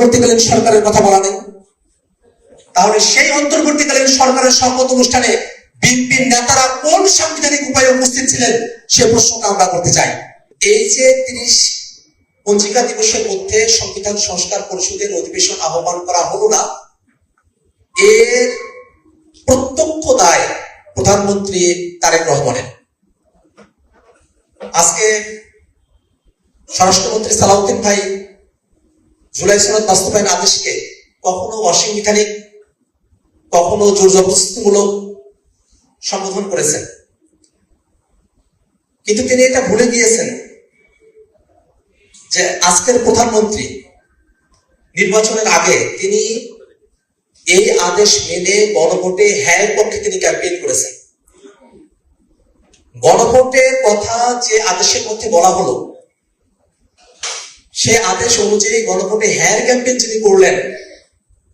অন্তর্বর্তীকালীন সরকারের কথা বলা নেই। তাহলে সেই অন্তর্বর্তীকালীন সরকারের শপথ অনুষ্ঠানে বিএনপির নেতারা কোন সাংবিধানিক উপায়ে উপস্থিত ছিলেন সে প্রশ্নটা আমরা করতে চাই। এই যে 30 পঞ্জিকা দিবসের মধ্যে সংবিধান সংস্কার পরিষদের অধিবেশন আহ্বান করা হলো না, এর প্রত্যক্ষ দায় প্রধানমন্ত্রী তারেক রহমানের। আজকে স্বরাষ্ট্রমন্ত্রী সালাউদ্দিন ভাই জুলাই সনদ বাস্তবায়ন আদেশকে কখনো অসাংবিধানিক, কখনো জোর জবরদস্তিমূলক সম্বোধন করেছেন, কিন্তু তিনি এটা ভুলে গিয়েছেন যে আজকের প্রধানমন্ত্রী নির্বাচনের আগে তিনি এই আদেশ মেনে গণভোটে হ্যাঁ পক্ষে তিনি ক্যাম্পেইন করেছেন। গণভোটের কথা যে আদেশের মধ্যে বলা হলো, সে আদেশ অনুযায়ী গণভোটে হ্যাঁ ক্যাম্পেইন যিনি করলেন,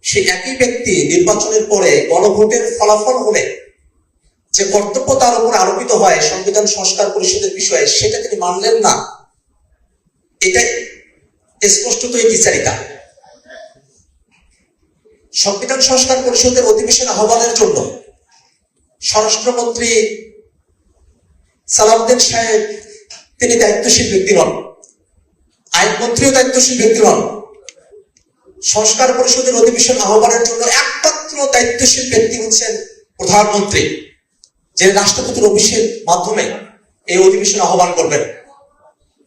সে একই ব্যক্তি নির্বাচনের পরে গণভোটের ফলাফল হলে যে কর্তব্য তার উপর আরোপিত হয় সংবিধান সংস্কার পরিষদের বিষয়ে, সেটা তিনি মানলেন না। এটা স্পষ্টতই দ্বিচারিতা। সংবিধান সংস্কার পরিষদের অধিবেশন আহ্বানের জন্য স্বরাষ্ট্রমন্ত্রী সালাউদ্দিন সাহেব তিনি দায়িত্বশীল ব্যক্তি নন, আইনমন্ত্রীও দায়িত্বশীল ব্যক্তি নন। সংস্কার পরিষদের অধিবেশন আহ্বানের জন্য একমাত্র দায়িত্বশীল ব্যক্তি হচ্ছেন প্রধানমন্ত্রী, যে রাষ্ট্রপতির অফিসের মাধ্যমে এই অধিবেশন আহ্বান করবেন।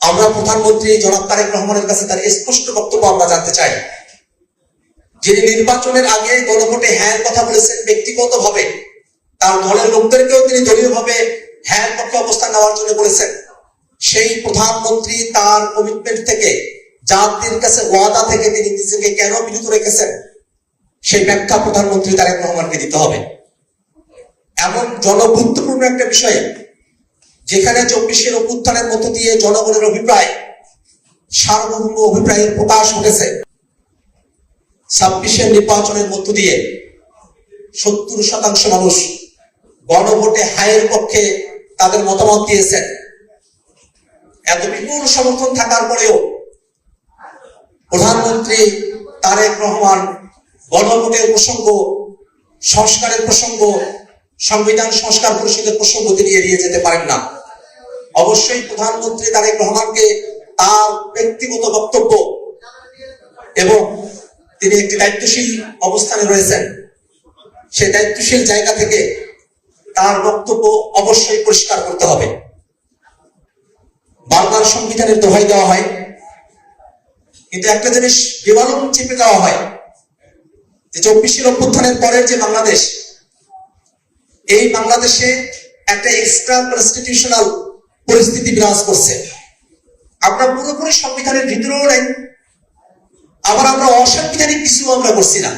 আমরা প্রধানমন্ত্রী জনাব তারেক রহমানের কাছে তার স্পষ্ট বক্তব্য আমরা জানতে চাই। যিনি নির্বাচনের আগে গণভোটে হ্যাঁ কথা বলেছেন, ব্যক্তিগতভাবে তার দলের লোকদেরকেও তিনি দলীয়ভাবে হ্যাঁ পক্ষে অবস্থান নেওয়ার জন্য বলেছেন, সেই প্রধানমন্ত্রী তার কমিটমেন্ট থেকে, জাতির কাছে ওয়াদা থেকে তিনি নিজেকে কেন বিরত রেখেছেন, সেই ব্যাখ্যা প্রধানমন্ত্রী তারেক রহমানকে দিতে হবে। এমন জনগুরুত্বপূর্ণ একটা বিষয় যেখানে 24-এর অভ্যুত্থানের মধ্য দিয়ে জনগণের অভিপ্রায়, সার্বভৌম অভিপ্রায়ের প্রকাশ ঘটেছে। 26-এর নির্বাচনের মধ্য দিয়ে 70% মানুষ গণভোটে হায়ের পক্ষে তাদের মতামত দিয়েছেন। এত বিপুল সমর্থন থাকার পরেও প্রধানমন্ত্রী তারেক রহমান গণভোটের প্রসঙ্গ, সংস্কারের প্রসঙ্গ, সংবিধান সংস্কার পরিষদের প্রসঙ্গ তিনি এড়িয়ে যেতে পারেন না। অবশ্যই প্রধানমন্ত্রী তারেক রহমানকে তার ব্যক্তিগত বক্তব্য, এবং তিনি একটি দায়িত্বশীল অবস্থানে রয়েছেন, সেই দায়িত্বশীল জায়গা থেকে তার বক্তব্য অবশ্যই পরিষ্কার করতে হবে। বারবার সংবিধানের দোহাই দেওয়া হয়, কিন্তু একটা জিনিস বেমালুম চেপে দেওয়া হয় যে 24-এর অভ্যুত্থানের পরের যে বাংলাদেশ, এই বাংলাদেশে একটা এক্সট্রা কনস্টিটিউশনাল পরিস্থিতি বিরাজ করছে। আমরা পুরোপুরি সংবিধানের ভিতরেও নাই, আবার আমরা অসাংবিধানিক কিছু আমরা করছি না।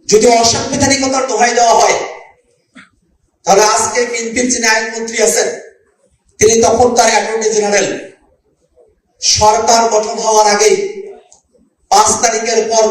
যদি অসাংবিধানিকতার দোহাই দেওয়া হয়, তাহলে আজকে বিএনপির যিনি আইনমন্ত্রী আছেন, তিনি তখন তার অ্যাটর্নি জেনারেল সরকার গঠন হওয়ার আগেই 5 তারিখের পর